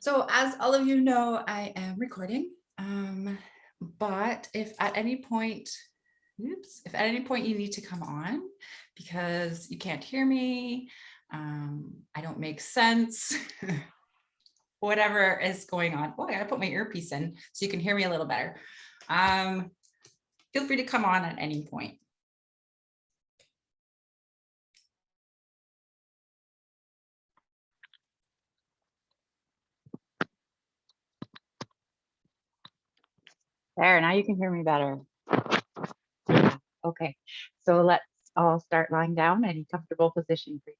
So as all of you know, I am recording, but if at any point you need to come on because you can't hear me, I don't make sense, whatever is going on. Oh, I gotta put my earpiece in so you can hear me a little better. Feel free to come on at any point. There, now you can hear me better. Okay, so let's all start lying down. Any comfortable position for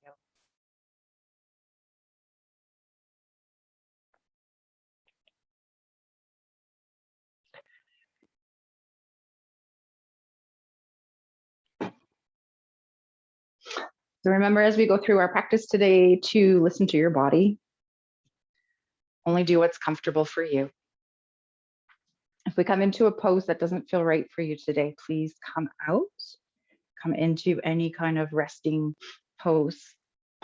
you. So remember, as we go through our practice today, to listen to your body. Only do what's comfortable for you. If we come into a pose that doesn't feel right for you today, please come out. Come into any kind of resting pose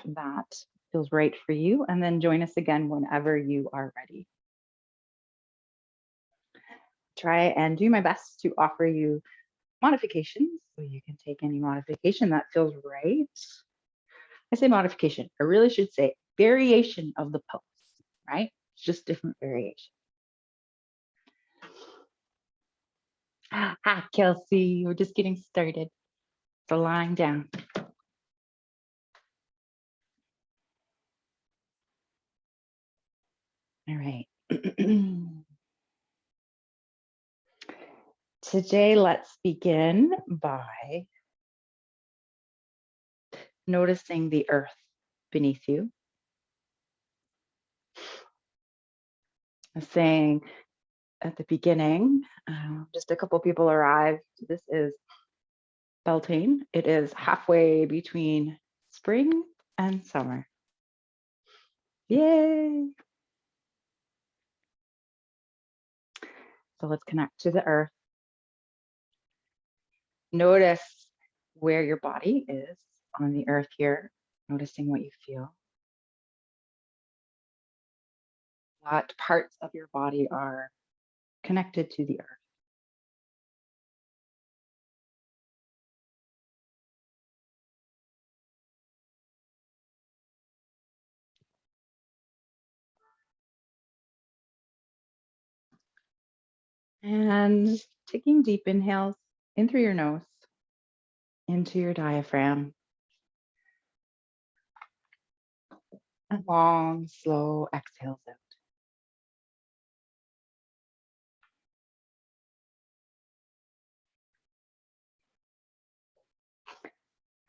that feels right for you, and then join us again whenever you are ready. Try and do my best to offer you modifications, so you can take any modification that feels right. I say modification, I really should say variation of the pose, right? It's just different variation. Hi, Kelsey, we're just getting started. So lying down. All right. Today, let's begin by noticing the earth beneath you. I was saying at the beginning, just a couple people arrived. This is Beltane. It is halfway between spring and summer. Yay! So let's connect to the earth. Notice where your body is on the earth here, noticing what you feel. What parts of your body are connected to the earth. And taking deep inhales in through your nose, into your diaphragm. And long, slow exhales out.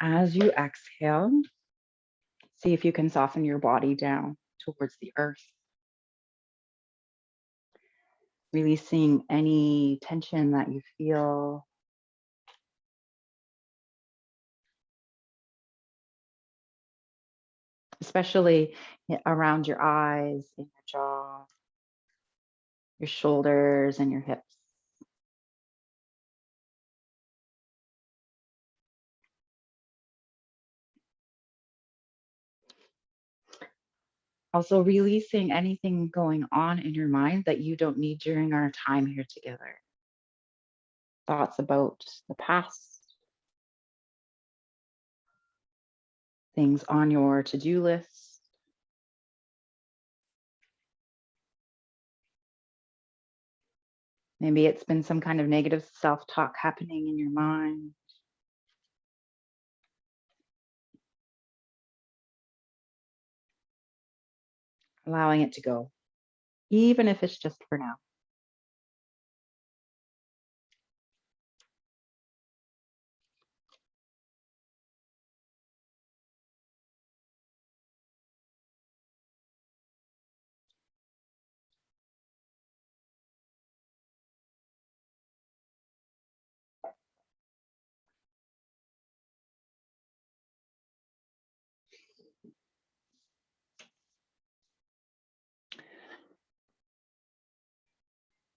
As you exhale, see if you can soften your body down towards the earth. Releasing any tension that you feel. Especially around your eyes, in your jaw, your shoulders, and your hips. Also releasing anything going on in your mind that you don't need during our time here together. Thoughts about the past, things on your to-do list, maybe it's been some kind of negative self-talk happening in your mind. Allowing it to go, even if it's just for now.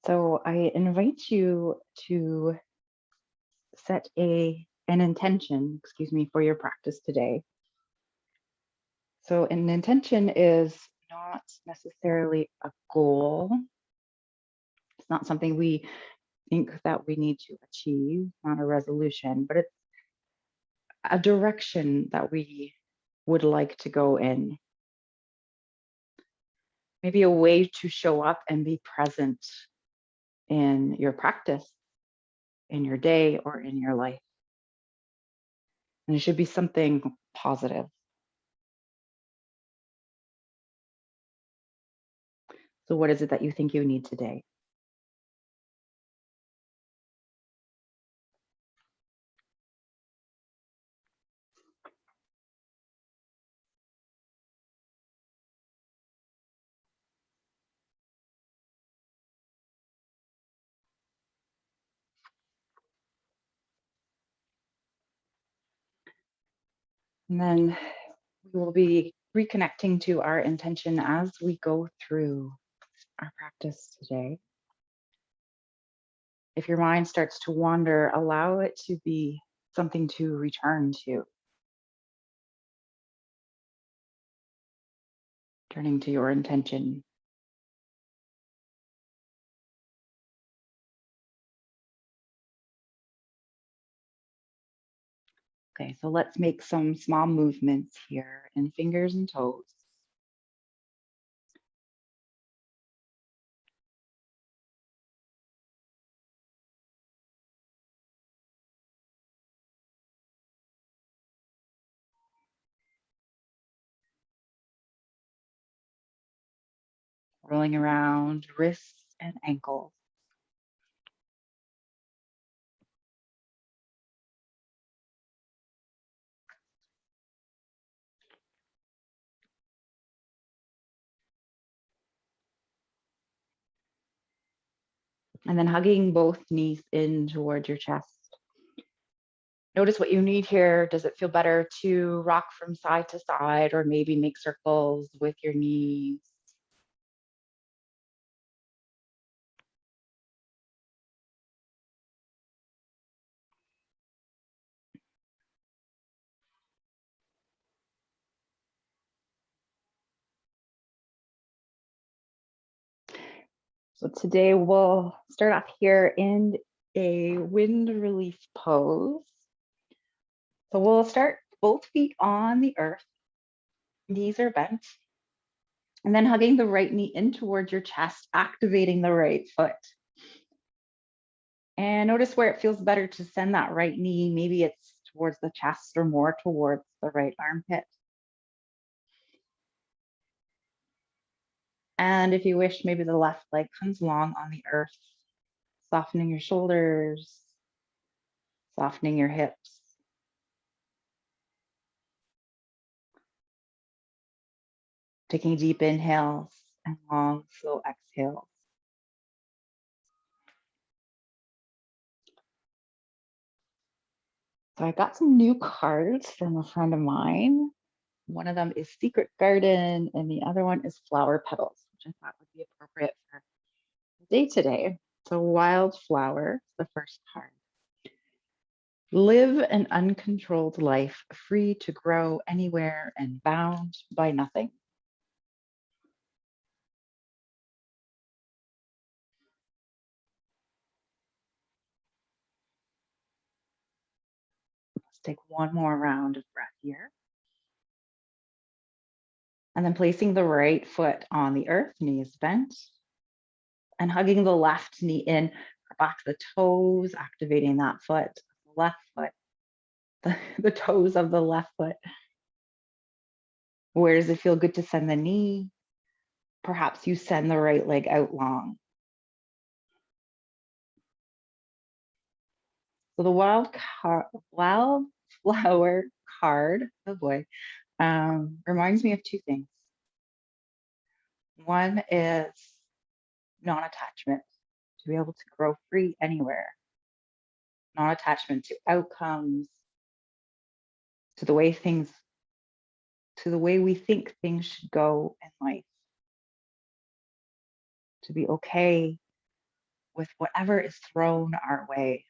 So I invite you to set an intention, for your practice today. So an intention is not not necessarily a goal. It's not something we think that we need to achieve, not a resolution, but it's a direction that we would like to go in. Maybe a way to show up and be present in your practice, in your day, or in your life. And it should be something positive. So, what is it that you think you need today? And then we will be reconnecting to our intention as we go through our practice today. If your mind starts to wander, allow it to be something to return to. Turning to your intention. Okay, so let's make some small movements here in fingers and toes. Rolling around wrists and ankles. And then hugging both knees in towards your chest. Notice what you need here. Does it feel better to rock from side to side or maybe make circles with your knees? So today we'll start off here in a wind relief pose. So we'll start both feet on the earth, knees are bent, and then hugging the right knee in towards your chest, activating the right foot. And notice where it feels better to send that right knee. Maybe it's towards the chest or more towards the right armpit. And if you wish, maybe the left leg comes along on the earth, softening your shoulders, softening your hips. Taking deep inhales and long, slow exhales. So I got some new cards from a friend of mine. One of them is Secret Garden, and the other one is Flower Petals, which I thought would be appropriate for the day today. So Wildflower, the first card. Live an uncontrolled life, free to grow anywhere and bound by nothing. Let's take one more round of breath here. And then placing the right foot on the earth, knees bent, and hugging the left knee in, back the toes, activating that foot, left foot, the toes of the left foot. Where does it feel good to send the knee? Perhaps you send the right leg out long. So the wildflower card, oh boy, reminds me of two things. One is non-attachment, to be able to grow free anywhere. Non-attachment to outcomes, to the way we think things should go in life. To be okay with whatever is thrown our way.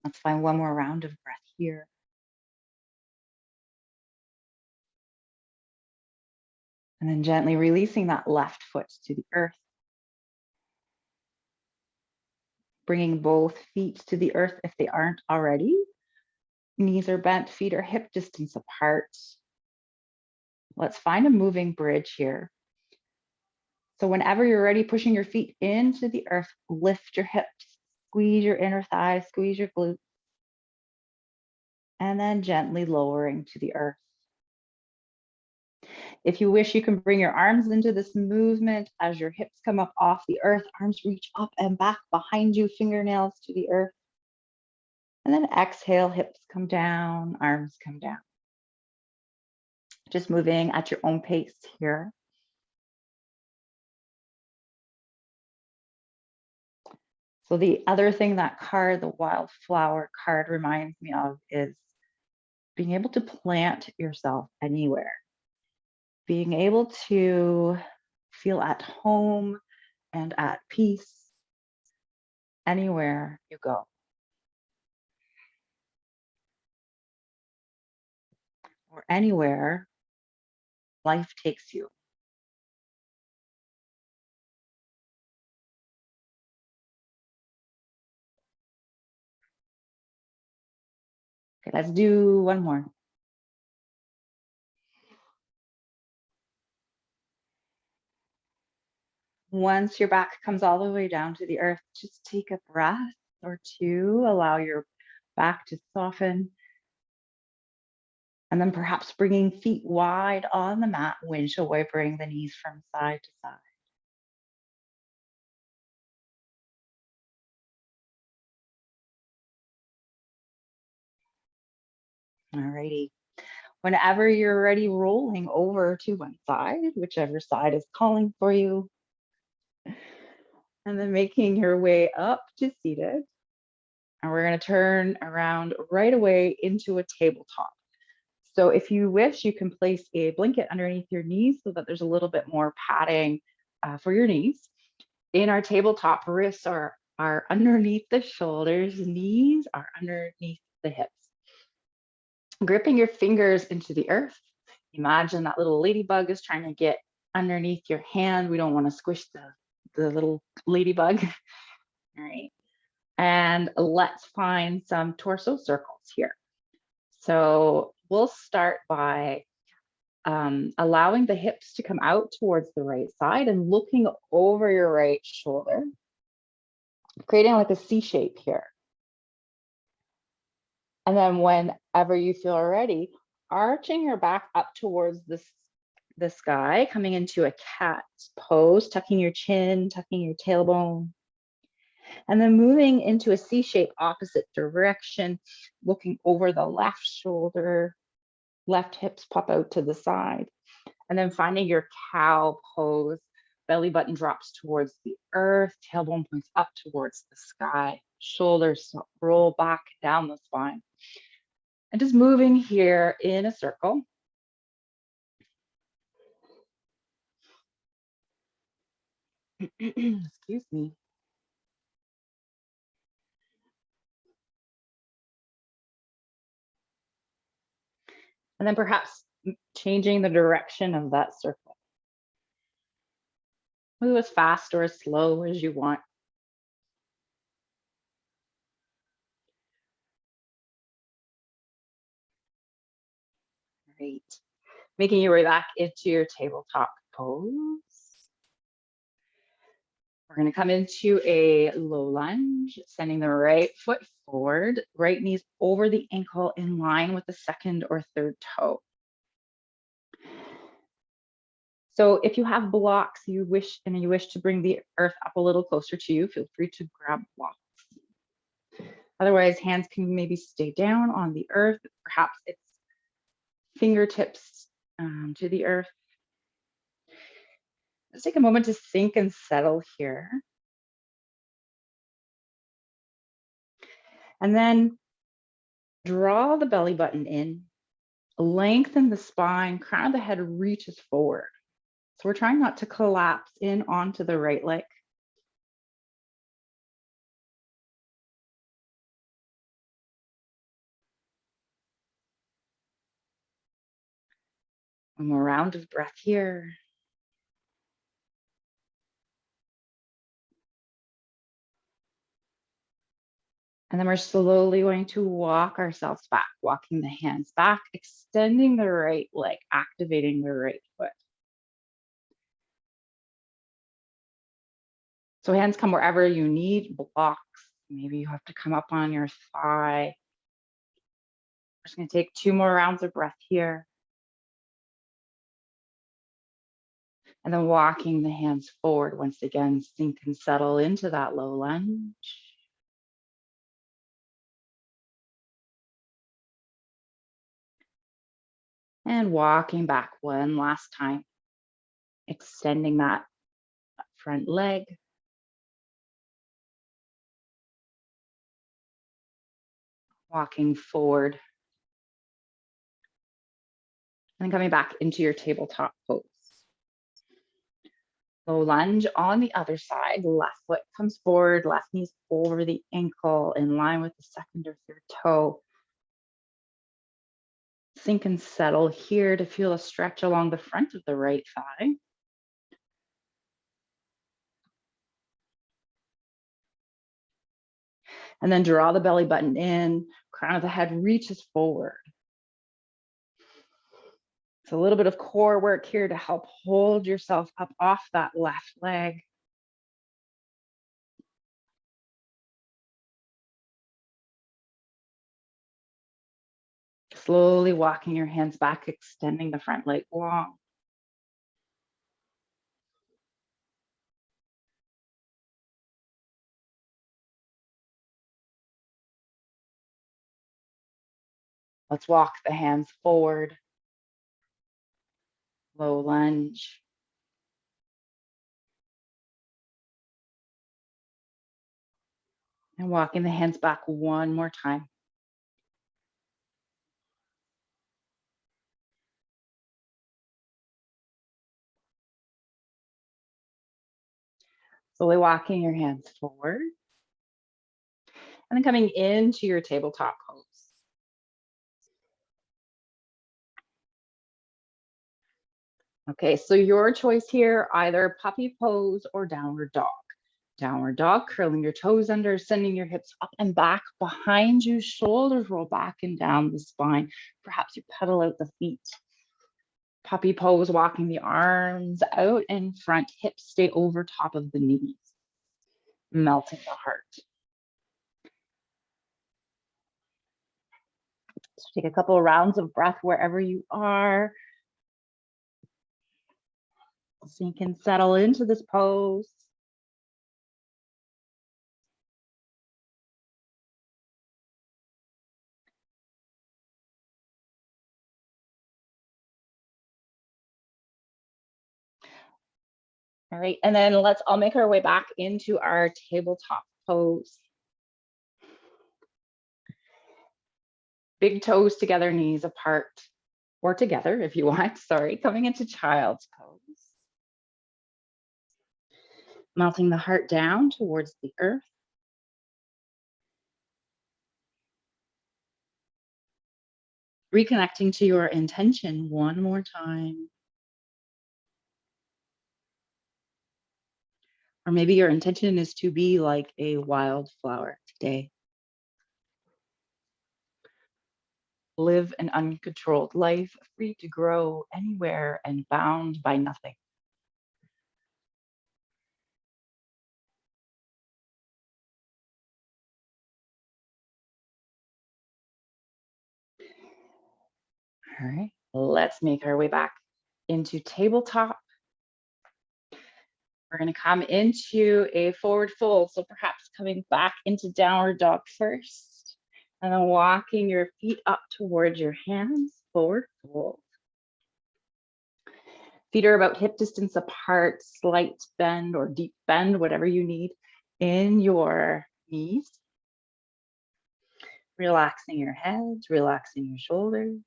Let's find one more round of breath here. And then gently releasing that left foot to the earth. Bringing both feet to the earth if they aren't already. Knees are bent, feet are hip distance apart. Let's find a moving bridge here. So whenever you're ready, pushing your feet into the earth, lift your hips, squeeze your inner thighs, squeeze your glutes, and then gently lowering to the earth. If you wish, you can bring your arms into this movement as your hips come up off the earth, arms reach up and back behind you, fingernails to the earth. And then exhale, hips come down, arms come down. Just moving at your own pace here. So the other thing that card, the Wildflower card, reminds me of is being able to plant yourself anywhere. Being able to feel at home and at peace anywhere you go. Or anywhere life takes you. Okay, let's do one more. Once your back comes all the way down to the earth, just take a breath or two. Allow your back to soften. And then perhaps bringing feet wide on the mat, windshield wipering the knees from side to side. Alrighty. Whenever you're ready, rolling over to one side, whichever side is calling for you. And then making your way up to seated. And we're going to turn around right away into a tabletop. So if you wish, you can place a blanket underneath your knees so that there's a little bit more padding for your knees. In our tabletop, wrists are underneath the shoulders, knees are underneath the hips. Gripping your fingers into the earth. Imagine that little ladybug is trying to get underneath your hand. We don't want to squish the little ladybug. All right. And let's find some torso circles here. So we'll start by allowing the hips to come out towards the right side and looking over your right shoulder, creating like a C shape here. And then whenever you feel ready, arching your back up towards the sky, coming into a cat pose, tucking your chin, tucking your tailbone. And then moving into a C shape opposite direction, looking over the left shoulder, left hips pop out to the side. And then finding your cow pose, belly button drops towards the earth, tailbone points up towards the sky, shoulders roll back down the spine. And just moving here in a circle. Excuse me. And then perhaps changing the direction of that circle. Move as fast or as slow as you want. Great. Making your way back into your tabletop pose. We're going to come into a low lunge, sending the right foot forward, right knees over the ankle in line with the second or third toe. So if you have blocks you wish to bring the earth up a little closer to you, feel free to grab blocks. Otherwise, hands can maybe stay down on the earth. Perhaps it's fingertips to the earth. Let's take a moment to sink and settle here. And then draw the belly button in, lengthen the spine, crown of the head reaches forward. So we're trying not to collapse in onto the right leg. One more round of breath here. And then we're slowly going to walk ourselves back, walking the hands back, extending the right leg, activating the right foot. So hands come wherever you need, blocks. Maybe you have to come up on your thigh. We're just going to take 2 more rounds of breath here. And then walking the hands forward once again, sink and settle into that low lunge. And walking back one last time, extending that front leg. Walking forward. And coming back into your tabletop pose. Low lunge on the other side, left foot comes forward, left knee's over the ankle in line with the second or third toe. Sink and settle here to feel a stretch along the front of the right thigh. And then draw the belly button in, crown of the head reaches forward. It's a little bit of core work here to help hold yourself up off that left leg. Slowly walking your hands back, extending the front leg long. Let's walk the hands forward. Low lunge. And walking the hands back one more time. Slowly walking your hands forward. And then coming into your tabletop pose. Okay, so your choice here, either puppy pose or downward dog. Downward dog, curling your toes under, sending your hips up and back behind you, shoulders roll back and down the spine. Perhaps you pedal out the feet. Puppy pose, walking the arms out in front, hips stay over top of the knees. Melting the heart. So take a couple of rounds of breath wherever you are. Sink and settle into this pose. All right, and then let's all make our way back into our tabletop pose. Big toes together, knees apart, or together if you want, sorry, coming into child's pose. Melting the heart down towards the earth. Reconnecting to your intention one more time. Or maybe your intention is to be like a wildflower today. Live an uncontrolled life, free to grow anywhere and bound by nothing. All right, let's make our way back into tabletop. We're going to come into a forward fold. So perhaps coming back into downward dog first, and then walking your feet up towards your hands, forward fold. Feet are about hip distance apart, slight bend or deep bend, whatever you need in your knees. Relaxing your head, relaxing your shoulders.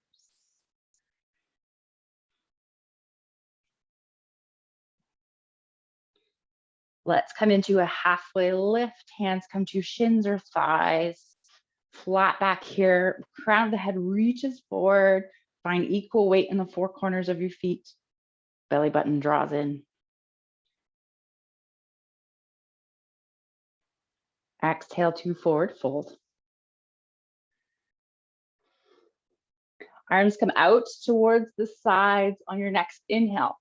Let's come into a halfway lift. Hands come to shins or thighs. Flat back here. Crown of the head reaches forward. Find equal weight in the 4 corners of your feet. Belly button draws in. Exhale to forward fold. Arms come out towards the sides on your next inhale.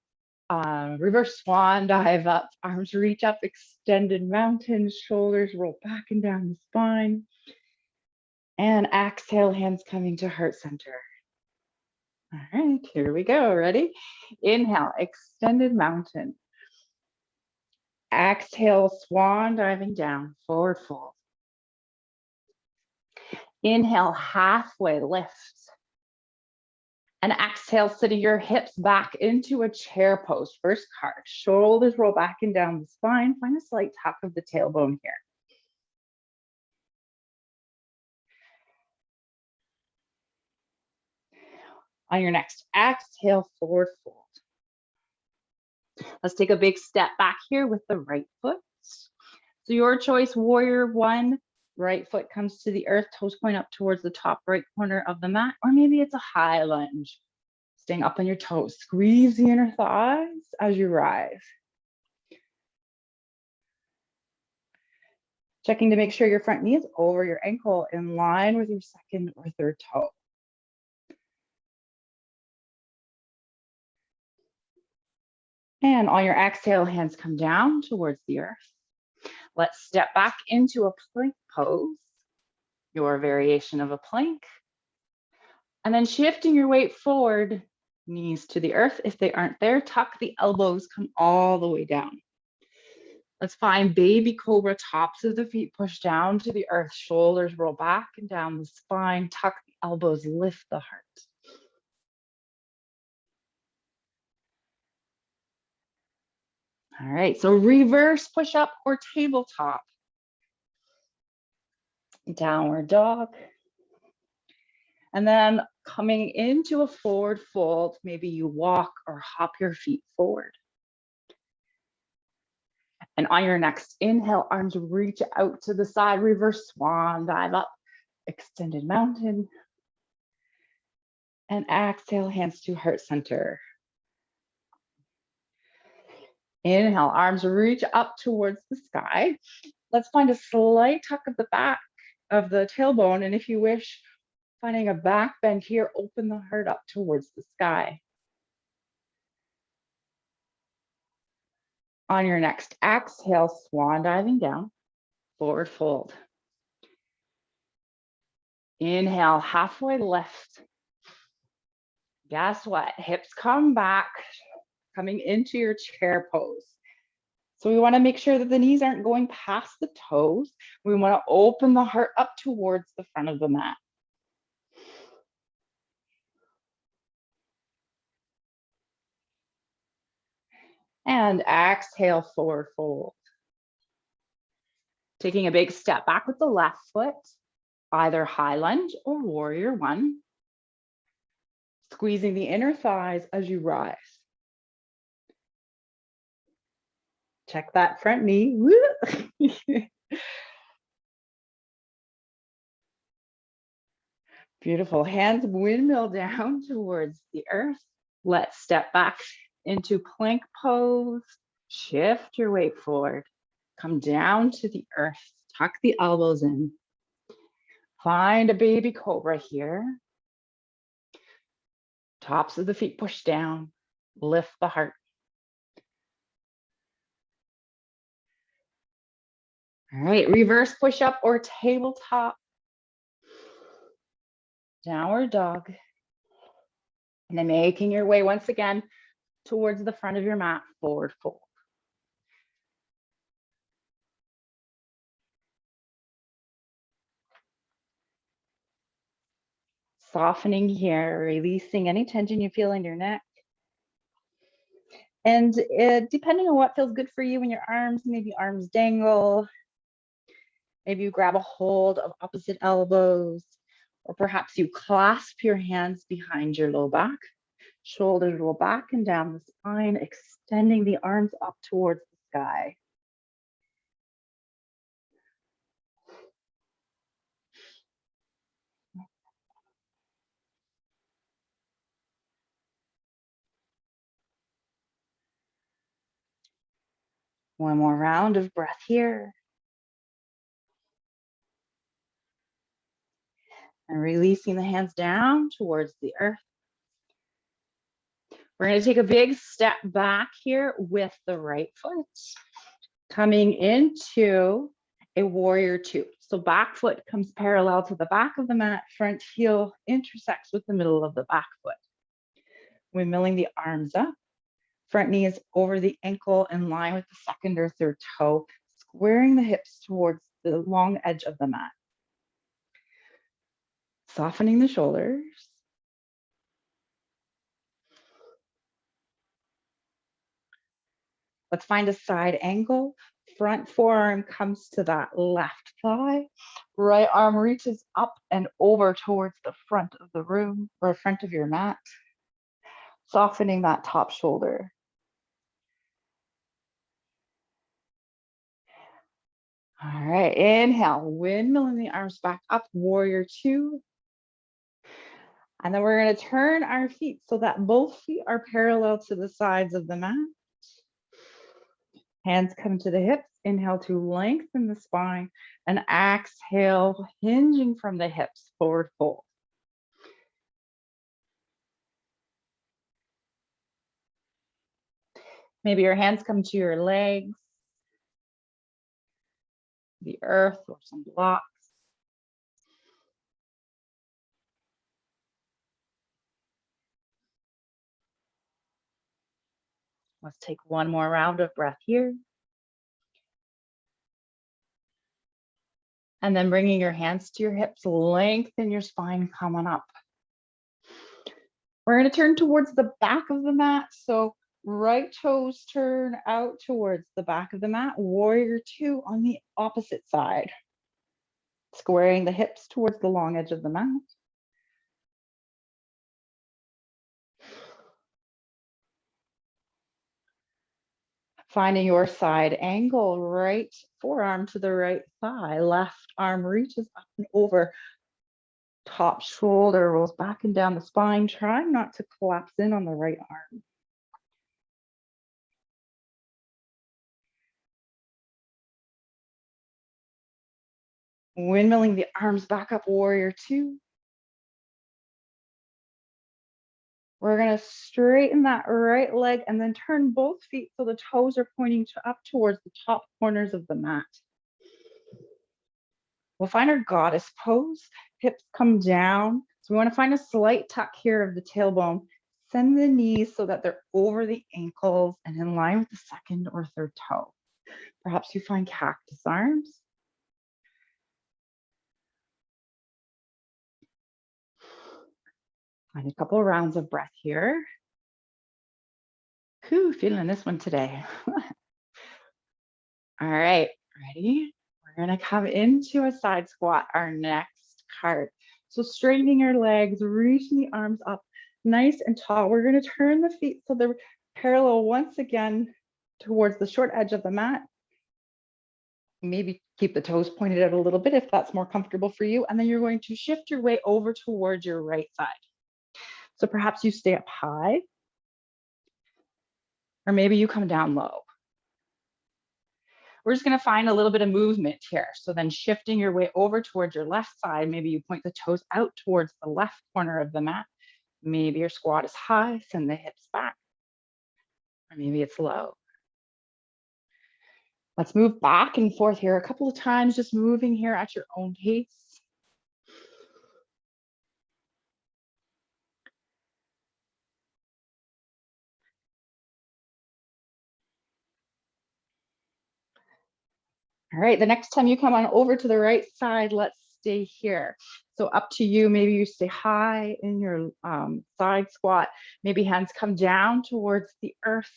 Reverse swan dive up, arms reach up, extended mountain, shoulders roll back and down the spine. And exhale, hands coming to heart center. All right, here we go. Ready? Inhale, extended mountain. Exhale, swan diving down, forward fold. Inhale, halfway lift. And exhale, sitting your hips back into a chair pose. First card, shoulders roll back and down the spine. Find a slight tuck of the tailbone here. On your next exhale, forward fold. Let's take a big step back here with the right foot. So your choice, warrior one, right foot comes to the earth, toes point up towards the top right corner of the mat, or maybe it's a high lunge. Staying up on your toes, squeeze the inner thighs as you rise. Checking to make sure your front knee is over your ankle in line with your second or third toe. And on your exhale, hands come down towards the earth. Let's step back into a plank pose, your variation of a plank. And then shifting your weight forward, knees to the earth. If they aren't there, tuck the elbows, come all the way down. Let's find baby cobra, tops of the feet push down to the earth, shoulders roll back and down the spine, tuck the elbows, lift the heart. All right, so reverse push up or tabletop. Downward dog. And then coming into a forward fold, maybe you walk or hop your feet forward. And on your next inhale, arms reach out to the side, reverse swan dive up, extended mountain. And exhale, hands to heart center. Inhale, arms reach up towards the sky. Let's find a slight tuck of the back of the tailbone. And if you wish, finding a back bend here, open the heart up towards the sky. On your next exhale, swan diving down, forward fold. Inhale, halfway lift. Guess what? Hips come back, coming into your chair pose. So we want to make sure that the knees aren't going past the toes. We want to open the heart up towards the front of the mat. And exhale, forward fold. Taking a big step back with the left foot, either high lunge or warrior one. Squeezing the inner thighs as you rise. Check that front knee. Beautiful. Hands windmill down towards the earth. Let's step back into plank pose. Shift your weight forward. Come down to the earth. Tuck the elbows in. Find a baby cobra here. Tops of the feet push down. Lift the heart. All right, reverse push up or tabletop. Downward dog. And then making your way once again towards the front of your mat, forward fold. Softening here, releasing any tension you feel in your neck. And depending on what feels good for you in your arms, maybe arms dangle. Maybe you grab a hold of opposite elbows, or perhaps you clasp your hands behind your low back. Shoulders roll back and down the spine, extending the arms up towards the sky. One more round of breath here. And releasing the hands down towards the earth. We're going to take a big step back here with the right foot, coming into a warrior two. So back foot comes parallel to the back of the mat, front heel intersects with the middle of the back foot. Windmilling the arms up, front knee is over the ankle in line with the second or third toe, squaring the hips towards the long edge of the mat. Softening the shoulders. Let's find a side angle. Front forearm comes to that left thigh. Right arm reaches up and over towards the front of the room or front of your mat. Softening that top shoulder. All right, inhale, windmilling the arms back up, warrior two. And then we're going to turn our feet so that both feet are parallel to the sides of the mat. Hands come to the hips. Inhale to lengthen the spine and exhale, hinging from the hips, forward fold. Maybe your hands come to your legs, the earth, or some blocks. Let's take one more round of breath here. And then bringing your hands to your hips, lengthen your spine coming up. We're going to turn towards the back of the mat. So right toes turn out towards the back of the mat. Warrior two on the opposite side. Squaring the hips towards the long edge of the mat. Finding your side angle, right forearm to the right thigh, left arm reaches up and over, top shoulder rolls back and down the spine, trying not to collapse in on the right arm. Windmilling the arms back up, warrior two. We're going to straighten that right leg and then turn both feet so the toes are pointing up towards the top corners of the mat. We'll find our goddess pose. Hips come down. So we want to find a slight tuck here of the tailbone. Send the knees so that they're over the ankles and in line with the second or third toe. Perhaps you find cactus arms. Find a couple of rounds of breath here. Whew, feeling this one today. All right, ready? We're gonna come into a side squat, our next card. So straightening your legs, reaching the arms up nice and tall. We're gonna turn the feet so they're parallel once again towards the short edge of the mat. Maybe keep the toes pointed out a little bit if that's more comfortable for you. And then you're going to shift your way over towards your right side. So perhaps you stay up high, or maybe you come down low. We're just going to find a little bit of movement here. So then shifting your way over towards your left side, maybe you point the toes out towards the left corner of the mat. Maybe your squat is high, send the hips back. Or maybe it's low. Let's move back and forth here a couple of times, just moving here at your own pace. All right, the next time you come on over to the right side, let's stay here. So up to you, maybe you stay high in your side squat. Maybe hands come down towards the earth.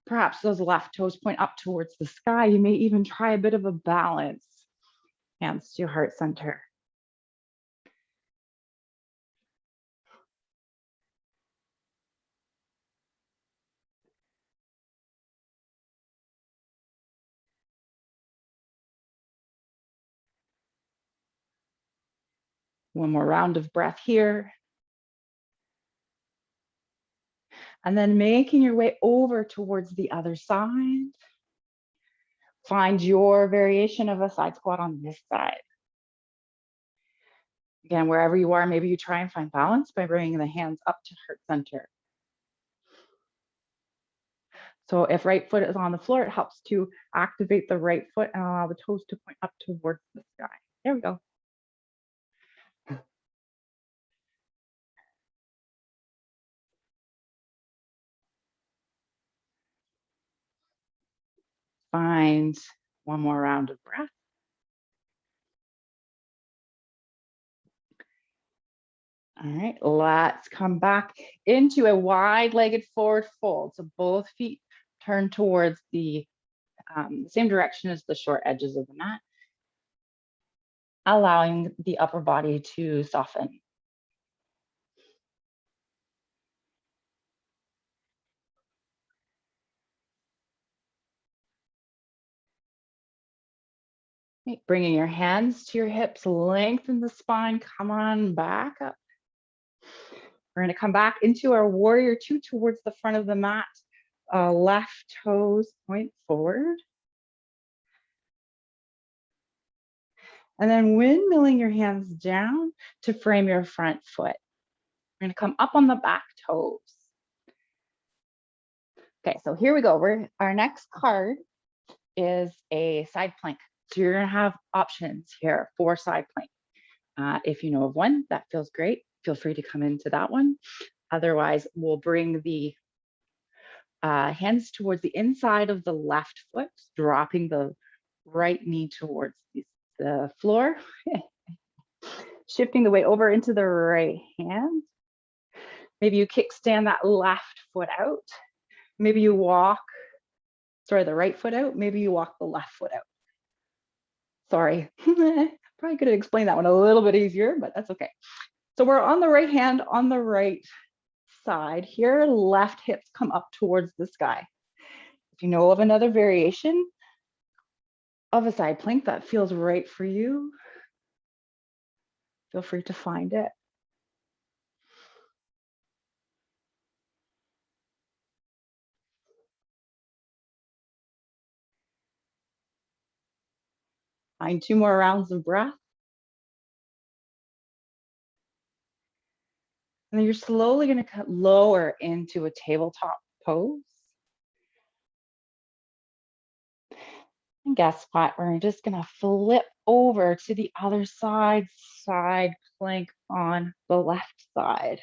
Perhaps those left toes point up towards the sky. You may even try a bit of a balance. Hands to your heart center. One more round of breath here. And then making your way over towards the other side. Find your variation of a side squat on this side. Again, wherever you are, maybe you try and find balance by bringing the hands up to heart center. So if right foot is on the floor, it helps to activate the right foot and allow the toes to point up towards the sky. There we go. Find one more round of breath. All right, let's come back into a wide-legged forward fold. So both feet turn towards the same direction as the short edges of the mat, allowing the upper body to soften. Okay, bringing your hands to your hips, lengthen the spine, come on back up. We're going to come back into our warrior two towards the front of the mat. Left toes point forward. And then windmilling your hands down to frame your front foot. We're going to come up on the back toes. Okay, so here we go. Our next card is a side plank. So you're going to have options here for side plank. If you know of one, that feels great. Feel free to come into that one. Otherwise, we'll bring the hands towards the inside of the left foot, dropping the right knee towards the floor. Shifting the weight over into the right hand. Maybe you kickstand that left foot out. Maybe you walk, the right foot out. Maybe you walk the left foot out. Sorry, probably could have explained that one a little bit easier, but that's okay. So we're on the right hand, on the right side here, left hips come up towards the sky. If you know of another variation of a side plank that feels right for you, feel free to find it. Find 2 more rounds of breath. And then you're slowly going to cut lower into a tabletop pose. And guess what? We're just going to flip over to the other side plank on the left side.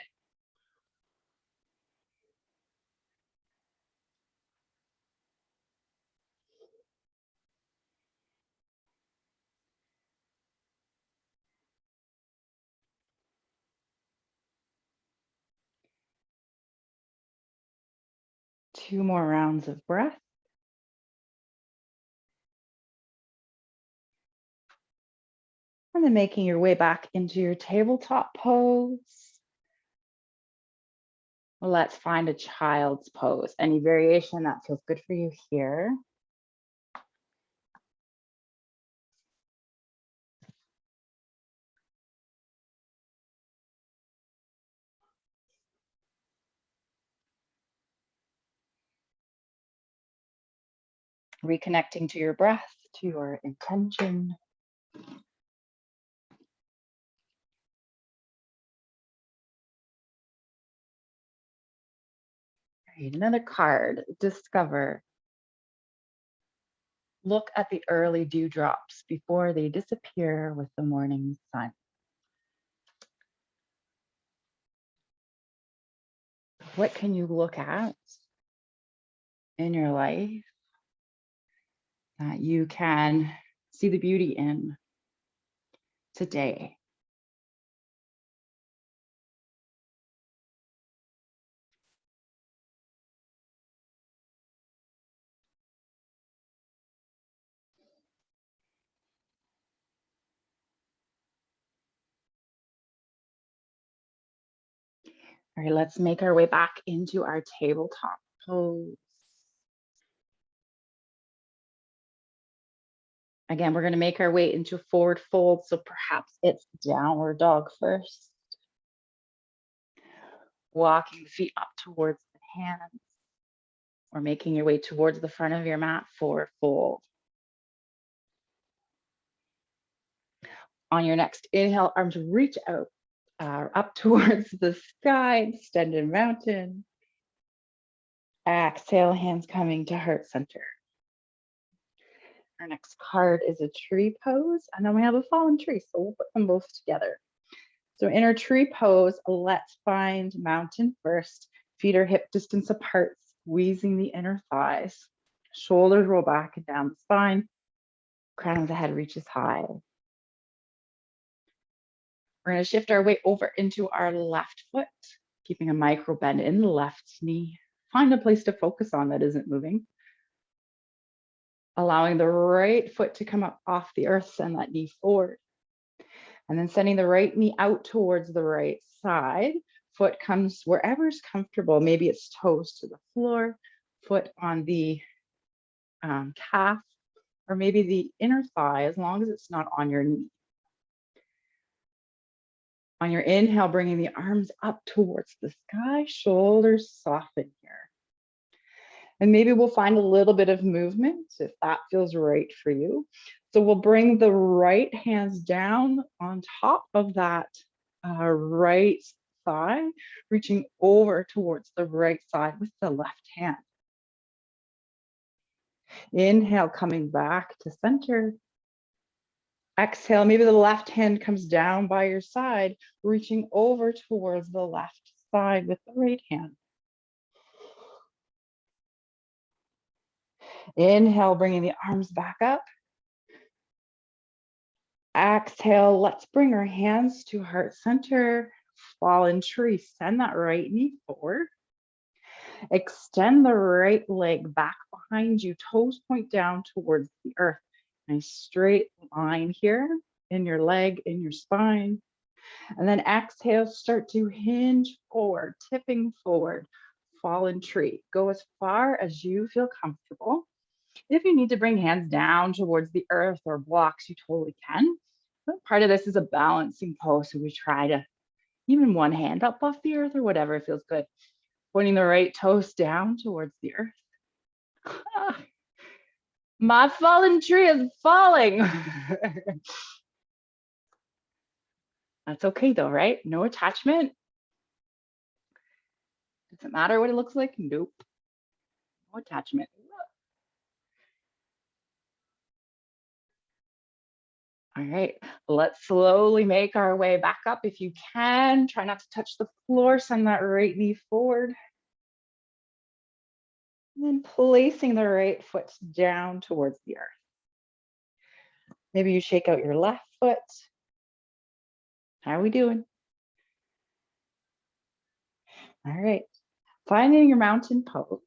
Two more rounds of breath. And then making your way back into your tabletop pose. Let's find a child's pose. Any variation that feels good for you here. Reconnecting to your breath, to your intention. Right, another card, discover. Look at the early dewdrops before they disappear with the morning sun. What can you look at in your life that you can see the beauty in today? All right, let's make our way back into our tabletop pose. Again, we're going to make our way into forward fold. So perhaps it's downward dog first. Walking the feet up towards the hands, or making your way towards the front of your mat, forward fold. On your next inhale, arms reach out up towards the sky, extended mountain. Exhale, hands coming to heart center. Our next card is a tree pose, and then we have a fallen tree, so we'll put them both together. So in our tree pose, let's find mountain first. Feet are hip distance apart, squeezing the inner thighs. Shoulders roll back and down the spine. Crown of the head reaches high. We're going to shift our weight over into our left foot, keeping a micro bend in the left knee. Find a place to focus on that isn't moving. Allowing the right foot to come up off the earth, send that knee forward. And then sending the right knee out towards the right side. Foot comes wherever's comfortable. Maybe it's toes to the floor, foot on the calf, or maybe the inner thigh, as long as it's not on your knee. On your inhale, bringing the arms up towards the sky, shoulders soften here. And maybe we'll find a little bit of movement if that feels right for you. So we'll bring the right hands down on top of that right thigh, reaching over towards the right side with the left hand. Inhale, coming back to center. Exhale, maybe the left hand comes down by your side, reaching over towards the left side with the right hand. Inhale, bringing the arms back up. Exhale, let's bring our hands to heart center. Fallen tree, send that right knee forward. Extend the right leg back behind you, toes point down towards the earth. Nice straight line here in your leg, in your spine. And then exhale, start to hinge forward, tipping forward, fallen tree. Go as far as you feel comfortable. If you need to bring hands down towards the earth or blocks, you totally can. But part of this is a balancing pose, so we try to even one hand up off the earth or whatever feels good. Pointing the right toes down towards the earth. My fallen tree is falling. That's okay though, right? No attachment. Doesn't matter what it looks like. Nope. No attachment. All right, let's slowly make our way back up. If you can, try not to touch the floor. Send that right knee forward. And then placing the right foot down towards the earth. Maybe you shake out your left foot. How are we doing? All right, finding your mountain pose.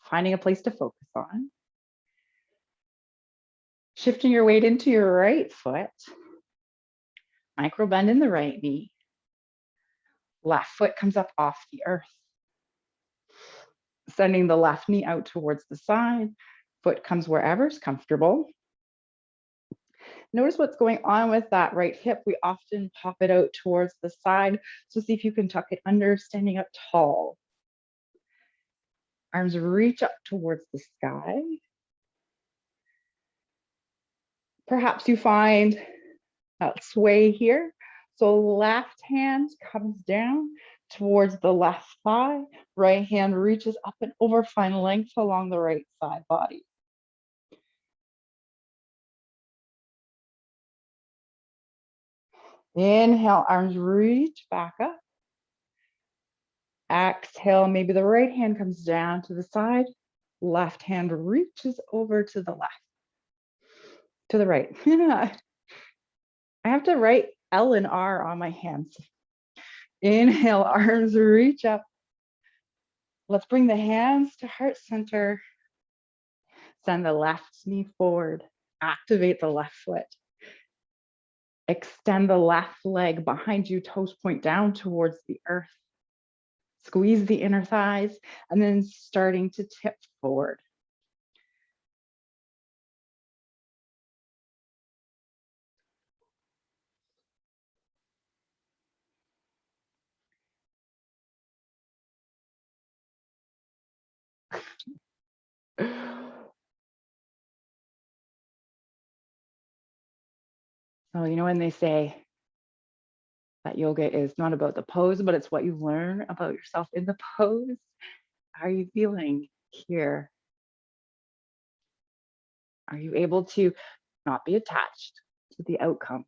Finding a place to focus on. Shifting your weight into your right foot. Micro bend in the right knee. Left foot comes up off the earth. Sending the left knee out towards the side. Foot comes wherever's comfortable. Notice what's going on with that right hip. We often pop it out towards the side. So see if you can tuck it under, standing up tall. Arms reach up towards the sky. Perhaps you find that sway here. So left hand comes down towards the left thigh. Right hand reaches up and over, find length along the right side body. Inhale, arms reach back up. Exhale, maybe the right hand comes down to the side. Left hand reaches over to the left, to the right. I have to write L and R on my hands. Inhale, arms reach up. Let's bring the hands to heart center. Send the left knee forward. Activate the left foot. Extend the left leg behind you, toes point down towards the earth. Squeeze the inner thighs, and then starting to tip forward. So, you know, when they say that yoga is not about the pose, but it's what you learn about yourself in the pose. How are you feeling here? Are you able to not be attached to the outcome?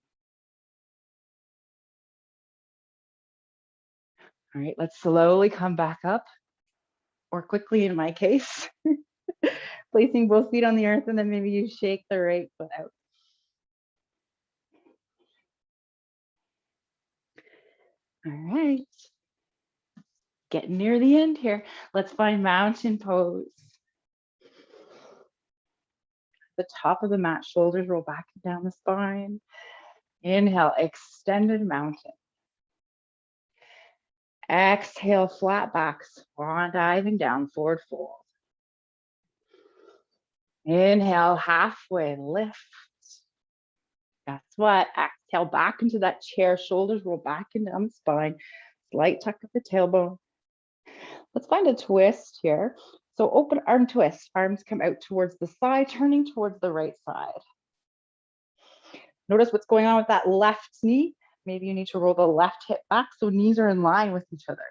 All right, let's slowly come back up, or quickly in my case, placing both feet on the earth, and then maybe you shake the right foot out. All right, getting near the end here. Let's find mountain pose. The top of the mat, shoulders roll back and down the spine. Inhale, extended mountain. Exhale, flat back, swan diving down, forward fold. Inhale, halfway lift. Guess what? Exhale back into that chair, shoulders roll back and down the spine. Slight tuck of the tailbone. Let's find a twist here. So open arm twist, arms come out towards the side, turning towards the right side. Notice what's going on with that left knee. Maybe you need to roll the left hip back so knees are in line with each other.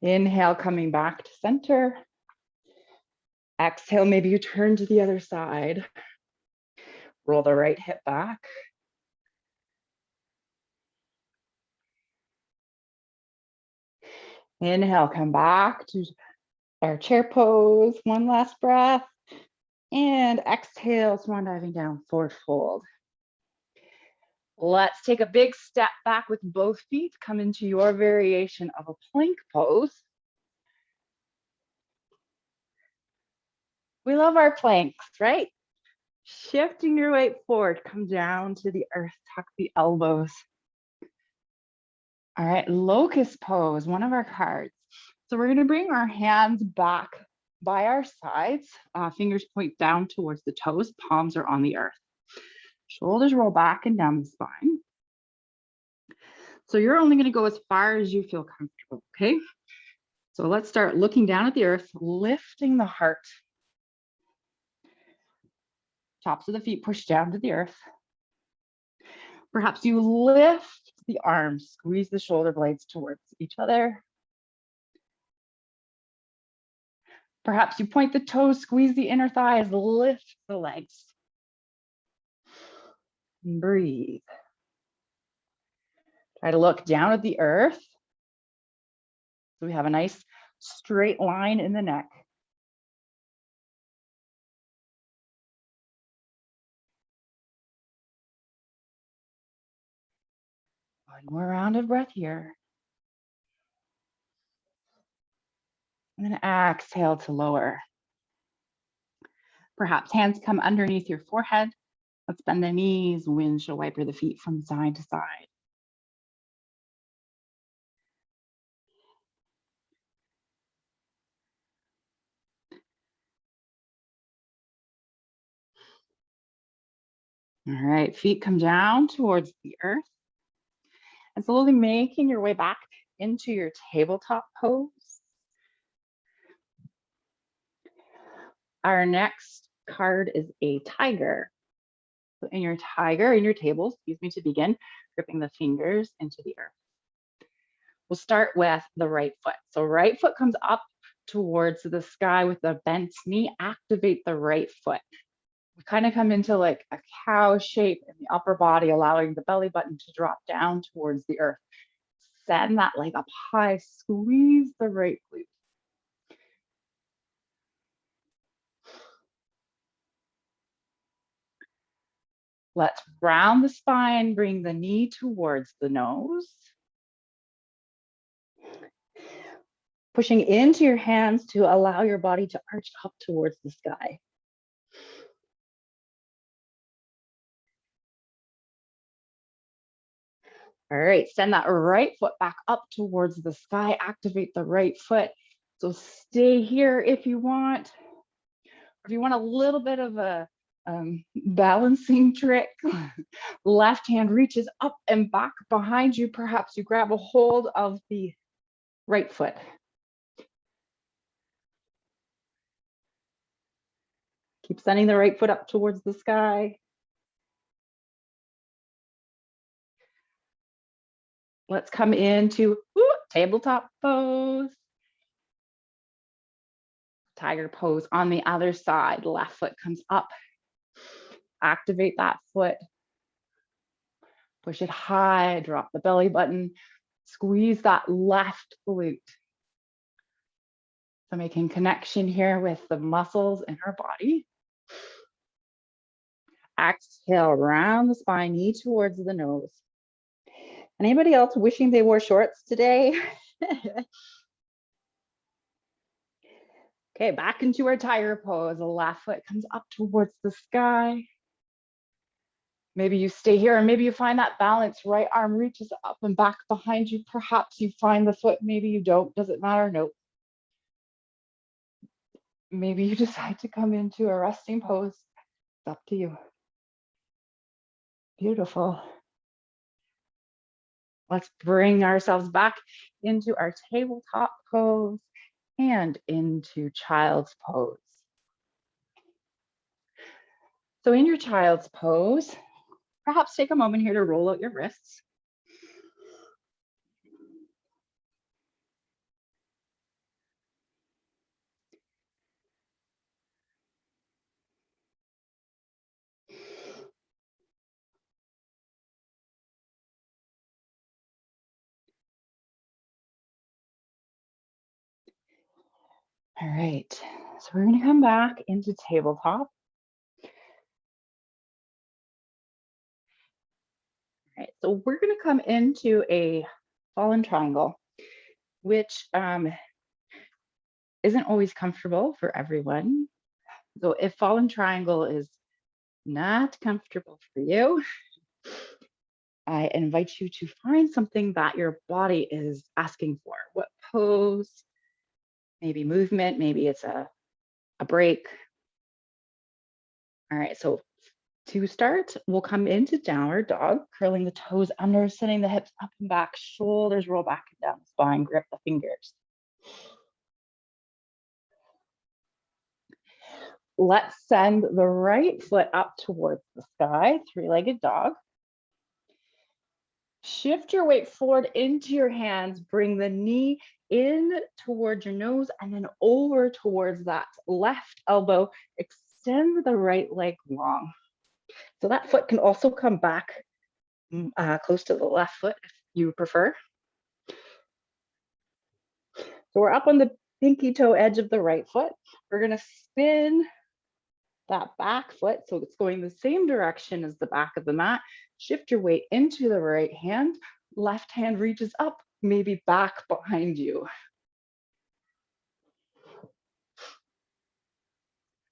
Inhale, coming back to center. Exhale, maybe you turn to the other side. Roll the right hip back. Inhale, come back to our chair pose. One last breath. And exhale, swan diving down, forward fold. Let's take a big step back with both feet. Come into your variation of a plank pose. We love our planks, right? Shifting your weight forward, come down to the earth, tuck the elbows. All right, locust pose, one of our cards. So we're gonna bring our hands back by our sides, fingers point down towards the toes, palms are on the earth. Shoulders roll back and down the spine. So you're only gonna go as far as you feel comfortable, okay? So let's start looking down at the earth, lifting the heart. Tops of the feet push down to the earth. Perhaps you lift the arms, squeeze the shoulder blades towards each other. Perhaps you point the toes, squeeze the inner thighs, lift the legs. And breathe. Try to look down at the earth. So we have a nice straight line in the neck. One more round of breath here. And then exhale to lower. Perhaps hands come underneath your forehead. Let's bend the knees, windshield wiper the feet from side to side. All right, feet come down towards the earth. And slowly making your way back into your tabletop pose. Our next card is a tiger. So in your tiger, in your table, excuse me, to begin, gripping the fingers into the earth. We'll start with the right foot. So right foot comes up towards the sky with the bent knee. Activate the right foot. We kind of come into like a cow shape in the upper body, allowing the belly button to drop down towards the earth. Send that leg up high, squeeze the right glute. Let's round the spine, bring the knee towards the nose. Pushing into your hands to allow your body to arch up towards the sky. All right, send that right foot back up towards the sky. Activate the right foot. So stay here if you want. If you want a little bit of a balancing trick, left hand reaches up and back behind you. Perhaps you grab a hold of the right foot. Keep sending the right foot up towards the sky. Let's come into tabletop pose. Tiger pose on the other side. Left foot comes up. Activate that foot. Push it high, drop the belly button. Squeeze that left glute. So making connection here with the muscles in our body. Exhale, round the spine, knee towards the nose. Anybody else wishing they wore shorts today? Okay, back into our tiger pose. The left foot comes up towards the sky. Maybe you stay here, and maybe you find that balance. Right arm reaches up and back behind you. Perhaps you find the foot, maybe you don't. Does it matter? No. Maybe you decide to come into a resting pose. It's up to you. Beautiful. Let's bring ourselves back into our tabletop pose and into child's pose. So in your child's pose, perhaps take a moment here to roll out your wrists. All right, so we're going to come back into tabletop. All right, so we're going to come into a fallen triangle, which isn't always comfortable for everyone. So if fallen triangle is not comfortable for you, I invite you to find something that your body is asking for. What pose? Maybe movement, maybe it's a break. All right, so to start, we'll come into downward dog, curling the toes under, sending the hips up and back, shoulders roll back and down the spine, grip the fingers. Let's send the right foot up towards the sky, three-legged dog. Shift your weight forward into your hands, bring the knee in towards your nose and then over towards that left elbow. Extend the right leg long. So that foot can also come back close to the left foot if you prefer. So we're up on the pinky toe edge of the right foot. We're gonna spin that back foot so it's going the same direction as the back of the mat. Shift your weight into the right hand. Left hand reaches up, maybe back behind you.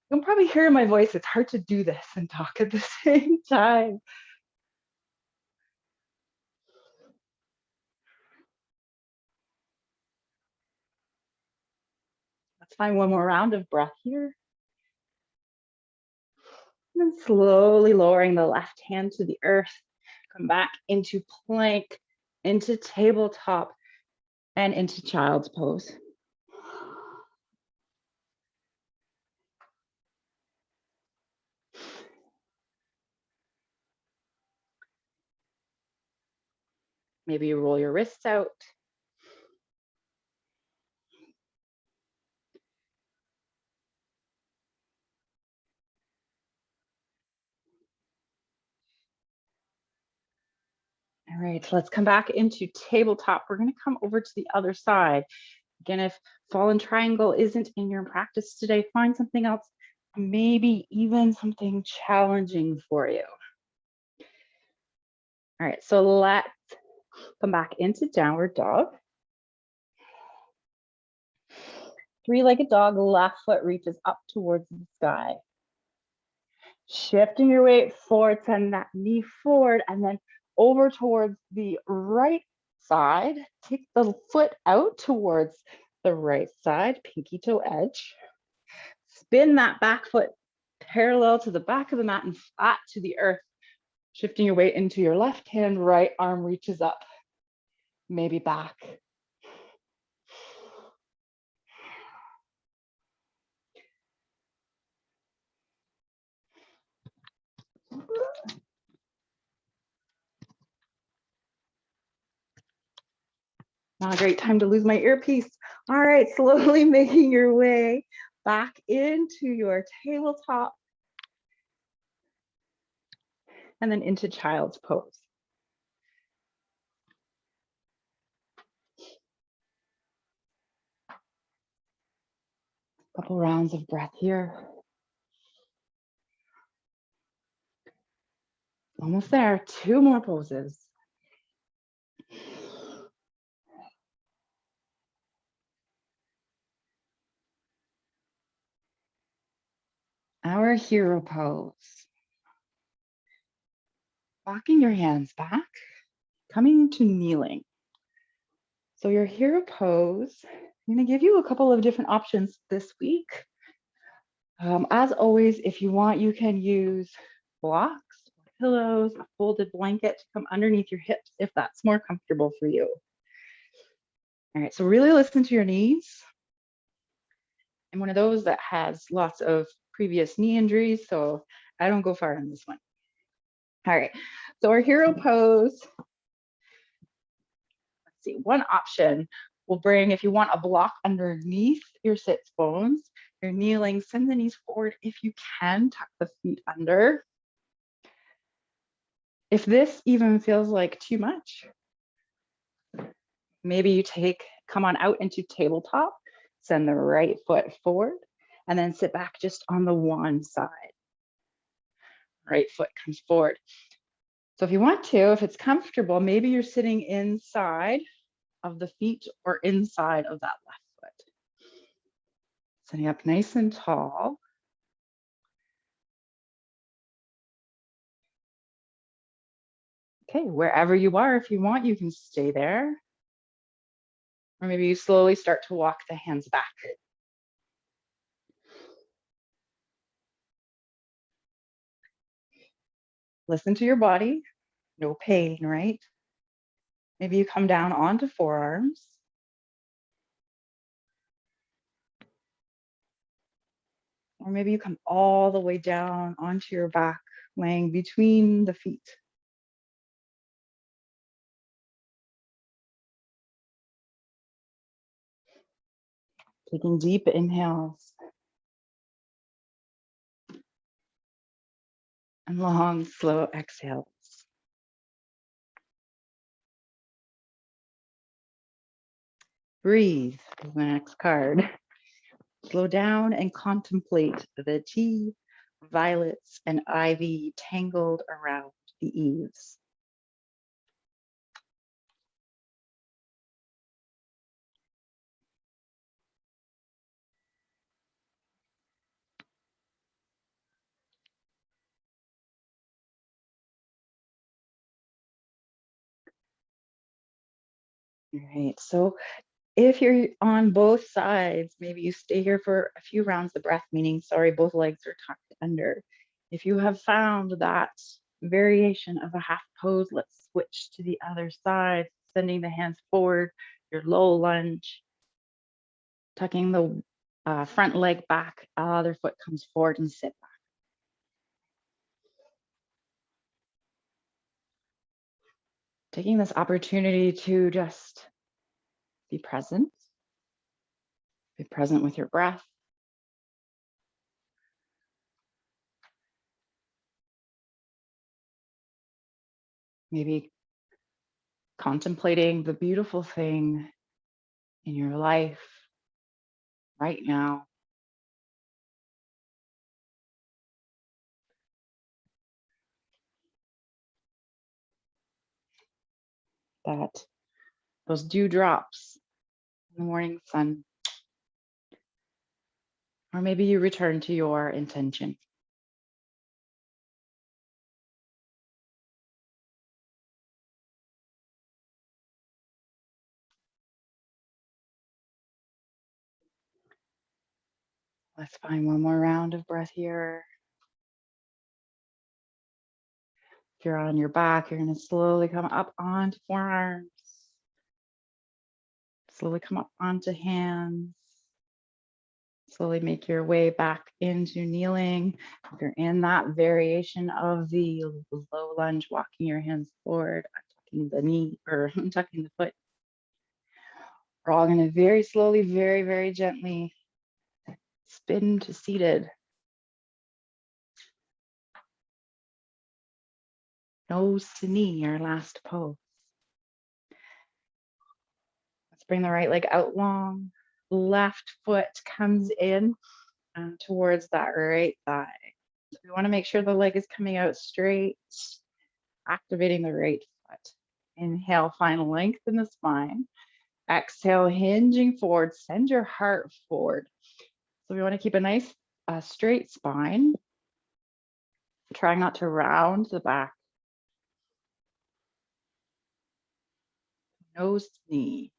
You can probably hear my voice. It's hard to do this and talk at the same time. Let's find one more round of breath here. And slowly lowering the left hand to the earth. Come back into plank, into tabletop, and into child's pose. Maybe you roll your wrists out. All right, let's come back into tabletop. We're going to come over to the other side. Again, if fallen triangle isn't in your practice today, find something else, maybe even something challenging for you. All right, so let's come back into downward dog. Three-legged dog, left foot reaches up towards the sky. Shifting your weight forward, send that knee forward and then over towards the right side. Take the foot out towards the right side, pinky toe edge. Spin that back foot parallel to the back of the mat and flat to the earth. Shifting your weight into your left hand, right arm reaches up, maybe back. Not a great time to lose my earpiece. All right, slowly making your way back into your tabletop and then into child's pose. Couple rounds of breath here. Almost there, 2 more poses. Our hero pose. Walking your hands back, coming to kneeling. So your hero pose, I'm going to give you a couple of different options this week. As always, if you want, you can use blocks, pillows, a folded blanket to come underneath your hips if that's more comfortable for you. All right, so really listen to your knees. I'm one of those that has lots of previous knee injuries, so I don't go far in this one. All right, so our hero pose, let's see, one option will bring, if you want a block underneath your sits bones, you're kneeling, send the knees forward if you can, tuck the feet under. If this even feels like too much, maybe you come on out into tabletop, send the right foot forward, and then sit back just on the one side. Right foot comes forward. So if you want to, if it's comfortable, maybe you're sitting inside of the feet or inside of that left foot. Sitting up nice and tall. Okay, wherever you are, if you want, you can stay there. Or maybe you slowly start to walk the hands back. Listen to your body, no pain, right? Maybe you come down onto forearms. Or maybe you come all the way down onto your back, laying between the feet. Taking deep inhales. And long, slow exhales. Breathe is the next card. Slow down and contemplate the tea, violets, and ivy tangled around the eaves. All right, so if you're on both sides, maybe you stay here for a few rounds of breath, meaning, sorry, both legs are tucked under. If you have found that variation of a half pose, let's switch to the other side, sending the hands forward, your low lunge, tucking the front leg back, other foot comes forward and sit back. Taking this opportunity to just be present with your breath. Maybe contemplating the beautiful thing in your life right now. That those dewdrops in the morning sun. Or maybe you return to your intention. Let's find one more round of breath here. If you're on your back, you're going to slowly come up onto forearms. Slowly come up onto hands. Slowly make your way back into kneeling. If you're in that variation of the low lunge, walking your hands forward, tucking the knee or tucking the foot. We're all going to very slowly, very, very gently spin to seated. Nose to knee, our last pose. Let's bring the right leg out long. Left foot comes in towards that right thigh. So we want to make sure the leg is coming out straight, activating the right foot. Inhale, find length in the spine. Exhale, hinging forward, send your heart forward. So we want to keep a nice straight spine. Trying not to round the back. Nose to knee.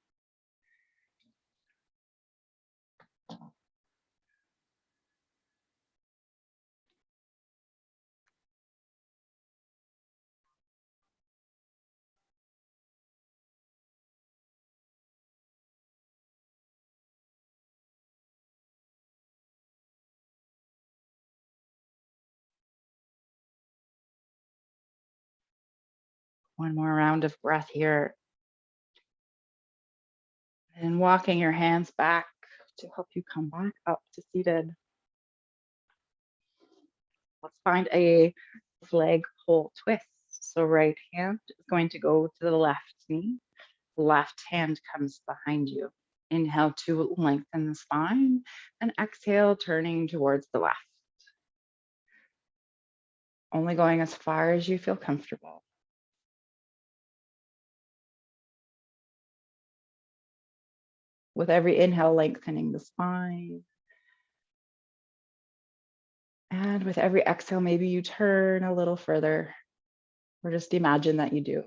One more round of breath here. And walking your hands back to help you come back up to seated. Let's find a flag pole twist. So right hand is going to go to the left knee. Left hand comes behind you. Inhale to lengthen the spine and exhale, turning towards the left. Only going as far as you feel comfortable. With every inhale, lengthening the spine. And with every exhale, maybe you turn a little further, or just imagine that you do.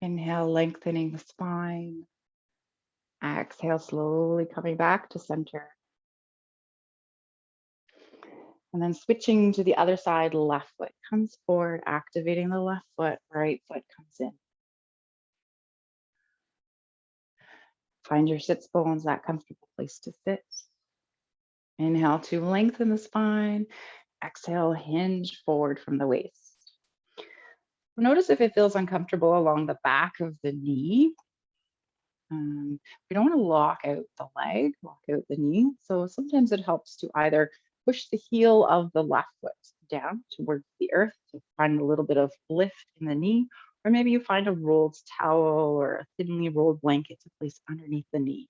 Inhale, lengthening the spine. Exhale, slowly coming back to center. And then switching to the other side, left foot comes forward, activating the left foot, right foot comes in. Find your sits bones, that comfortable place to sit. Inhale to lengthen the spine. Exhale, hinge forward from the waist. Notice if it feels uncomfortable along the back of the knee. We don't want to lock out the leg, lock out the knee. So sometimes it helps to either push the heel of the left foot down towards the earth to find a little bit of lift in the knee, or maybe you find a rolled towel or a thinly rolled blanket to place underneath the knee.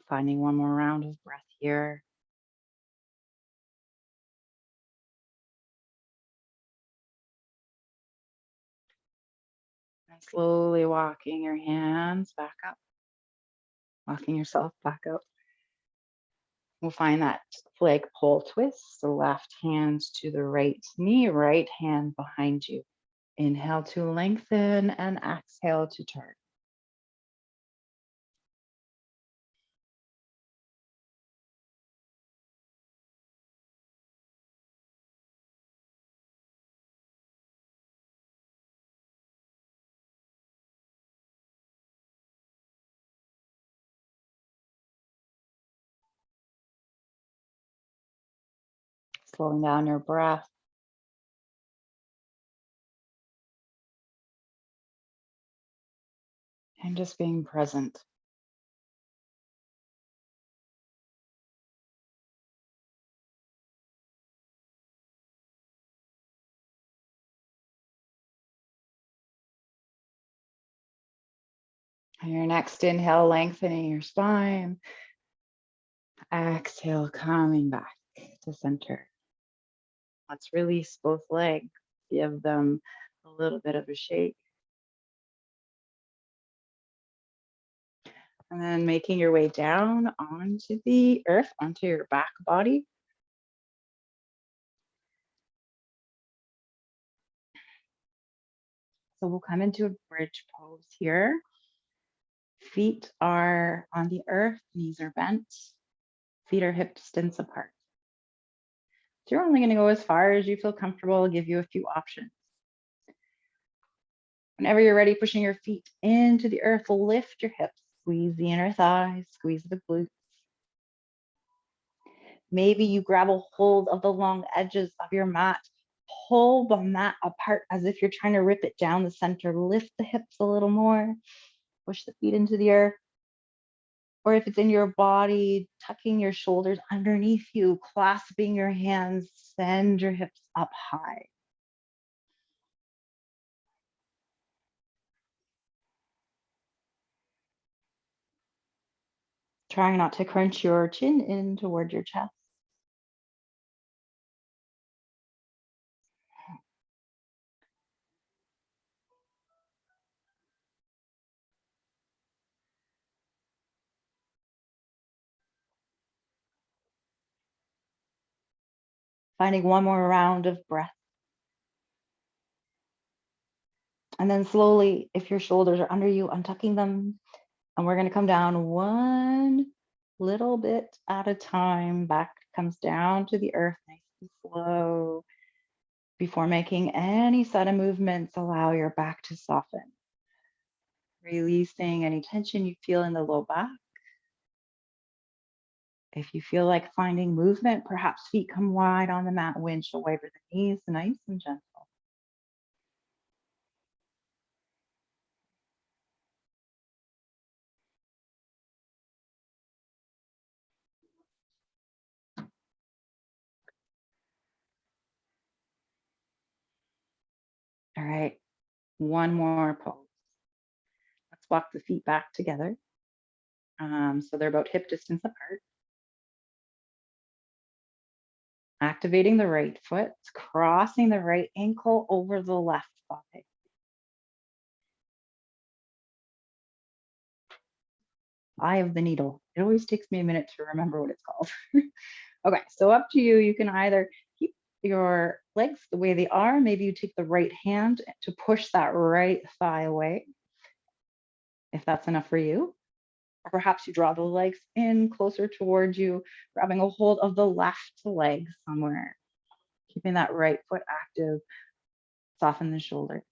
Finding one more round of breath here. And slowly walking your hands back up, walking yourself back up. We'll find that flag pole twist, the left hand to the right knee, right hand behind you. Inhale to lengthen and exhale to turn. Slowing down your breath. And just being present. And your next inhale, lengthening your spine. Exhale, coming back to center. Let's release both legs. Give them a little bit of a shake. And then making your way down onto the earth, onto your back body. So we'll come into a bridge pose here. Feet are on the earth, knees are bent, feet are hip distance apart. So you're only going to go as far as you feel comfortable. I'll give you a few options. Whenever you're ready, pushing your feet into the earth, lift your hips, squeeze the inner thighs, squeeze the glutes. Maybe you grab a hold of the long edges of your mat, pull the mat apart as if you're trying to rip it down the center, lift the hips a little more, push the feet into the earth. Or if it's in your body, tucking your shoulders underneath you, clasping your hands, send your hips up high. Trying not to crunch your chin in toward your chest. Finding one more round of breath. And then slowly, if your shoulders are under you, untucking them. And we're going to come down one little bit at a time. Back comes down to the earth, nice and slow. Before making any sudden movements, allow your back to soften. Releasing any tension you feel in the low back. If you feel like finding movement, perhaps feet come wide on the mat, windshield waiver the knees, nice and gentle. All right, one more pose. Let's walk the feet back together. So they're about hip distance apart. Activating the right foot, crossing the right ankle over the left thigh. Eye of the needle. It always takes me a minute to remember what it's called. Okay, so up to you. You can either keep your legs the way they are. Maybe you take the right hand to push that right thigh away, if that's enough for you. Or perhaps you draw the legs in closer towards you, grabbing a hold of the left leg somewhere, keeping that right foot active, soften the shoulders.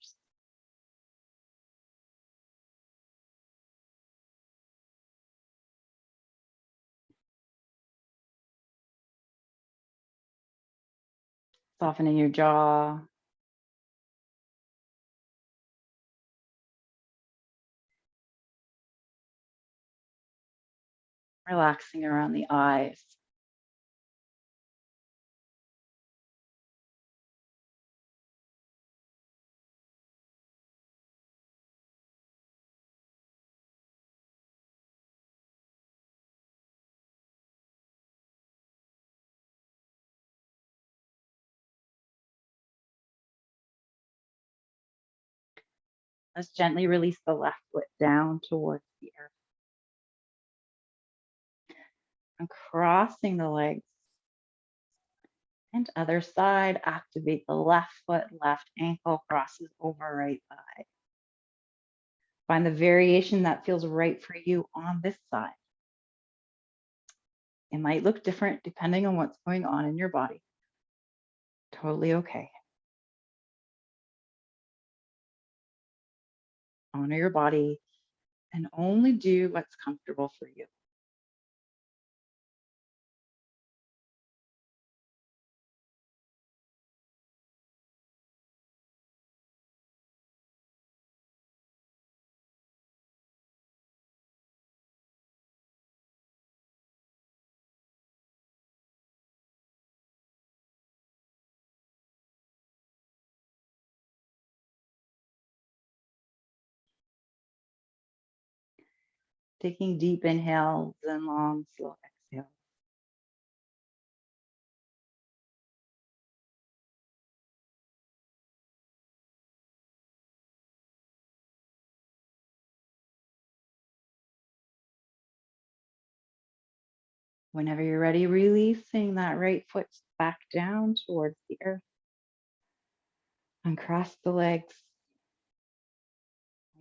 Softening your jaw. Relaxing around the eyes. Let's gently release the left foot down towards the earth. And crossing the legs. And other side, activate the left foot, left ankle crosses over right thigh. Find the variation that feels right for you on this side. It might look different depending on what's going on in your body. Totally okay. Honor your body and only do what's comfortable for you. Taking deep inhales and long, slow exhales. Whenever you're ready, releasing that right foot back down towards the earth. Uncross the legs.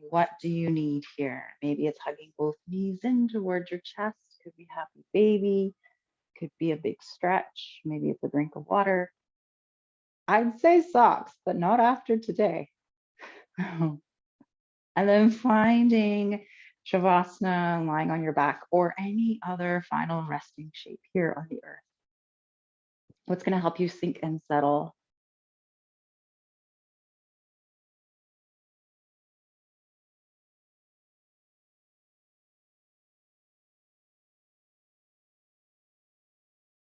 What do you need here? Maybe it's hugging both knees in towards your chest. Could be happy baby. Could be a big stretch. Maybe it's a drink of water. I'd say socks, but not after today. And then finding Shavasana, lying on your back, or any other final resting shape here on the earth. What's going to help you sink and settle?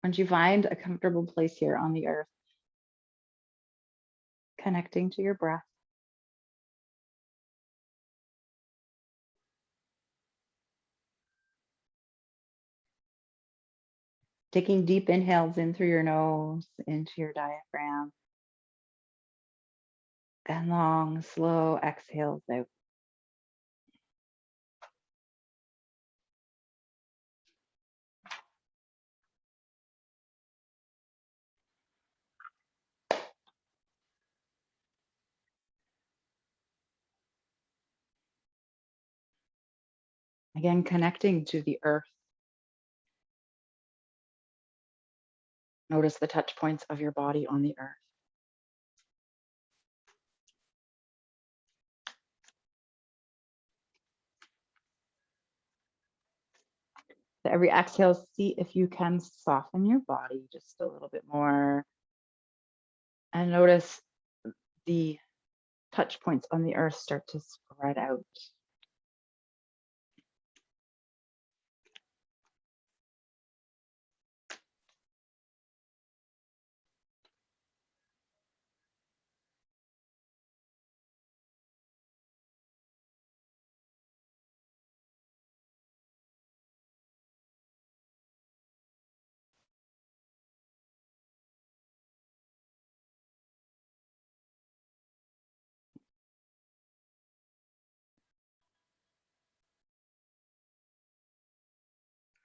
Once you find a comfortable place here on the earth, connecting to your breath. Taking deep inhales in through your nose, into your diaphragm, and long, slow exhales out. Again, connecting to the earth. Notice the touch points of your body on the earth. So every exhale, see if you can soften your body just a little bit more. And notice the touch points on the earth start to spread out.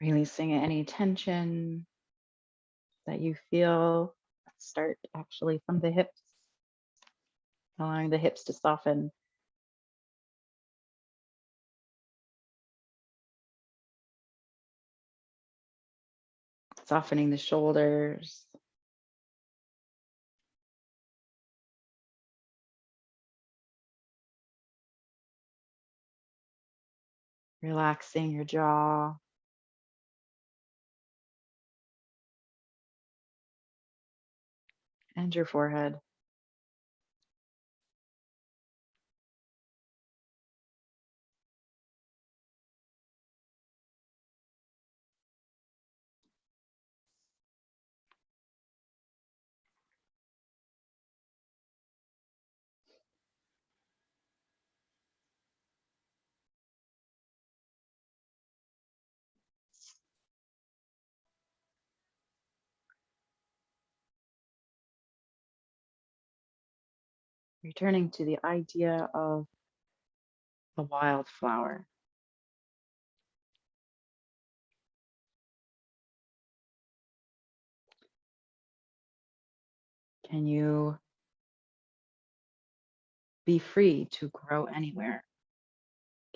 Releasing any tension that you feel. Start actually from the hips, allowing the hips to soften. Softening the shoulders. Relaxing your jaw. And your forehead. Returning to the idea of the wildflower. Can you be free to grow anywhere?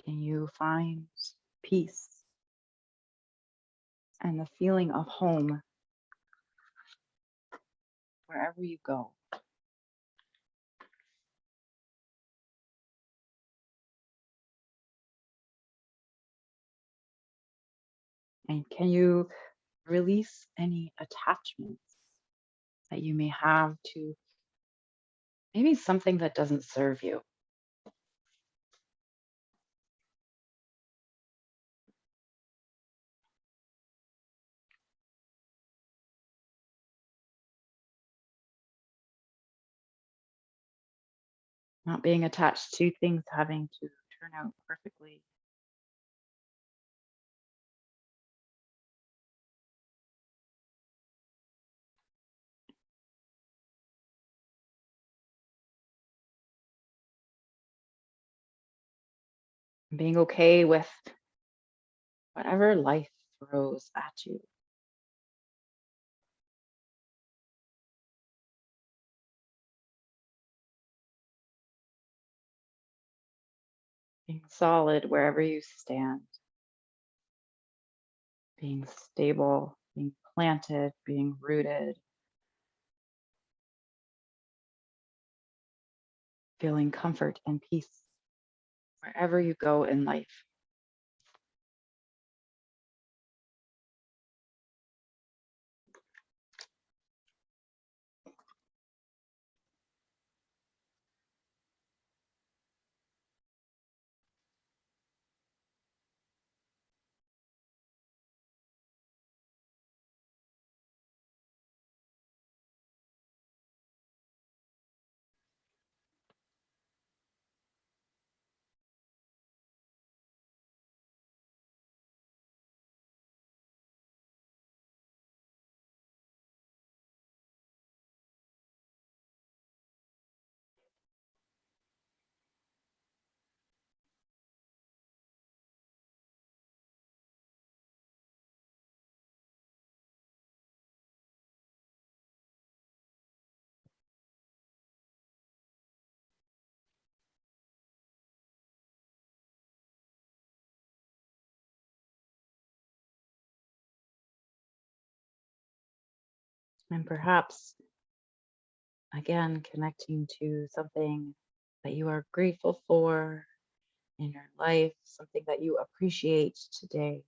Can you find peace and the feeling of home wherever you go? And can you release any attachments that you may have to maybe something that doesn't serve you? Not being attached to things having to turn out perfectly. Being okay with whatever life throws at you. being solid wherever you stand, being stable, being planted, being rooted, feeling comfort and peace wherever you go in life. And perhaps, again, connecting to something that you are grateful for in your life, something that you appreciate today.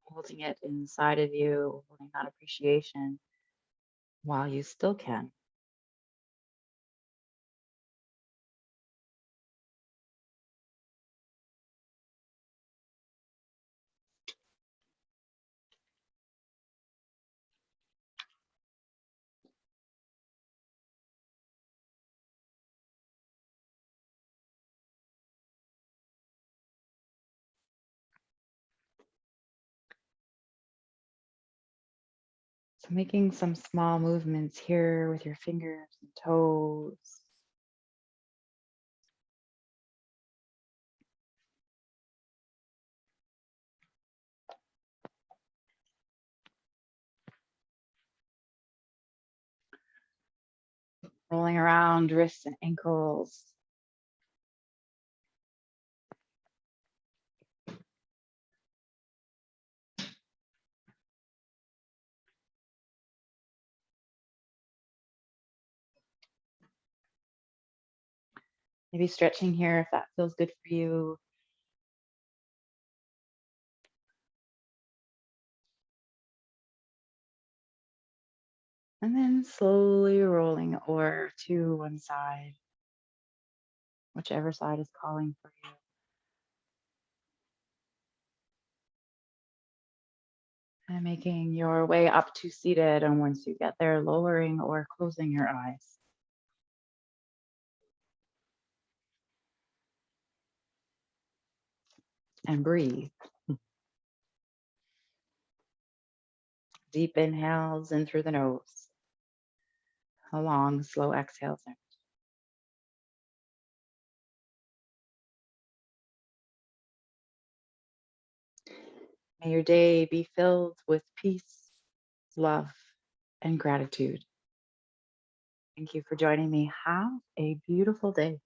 Holding it inside of you, holding that appreciation while you still can. So making some small movements here with your fingers and toes. Rolling around wrists and ankles. Maybe stretching here if that feels good for you. And then slowly rolling over to one side, whichever side is calling for you. And making your way up to seated. And once you get there, lowering or closing your eyes. And breathe. Deep inhales in through the nose. A long, slow exhales out. May your day be filled with peace, love, and gratitude. Thank you for joining me. Have a beautiful day.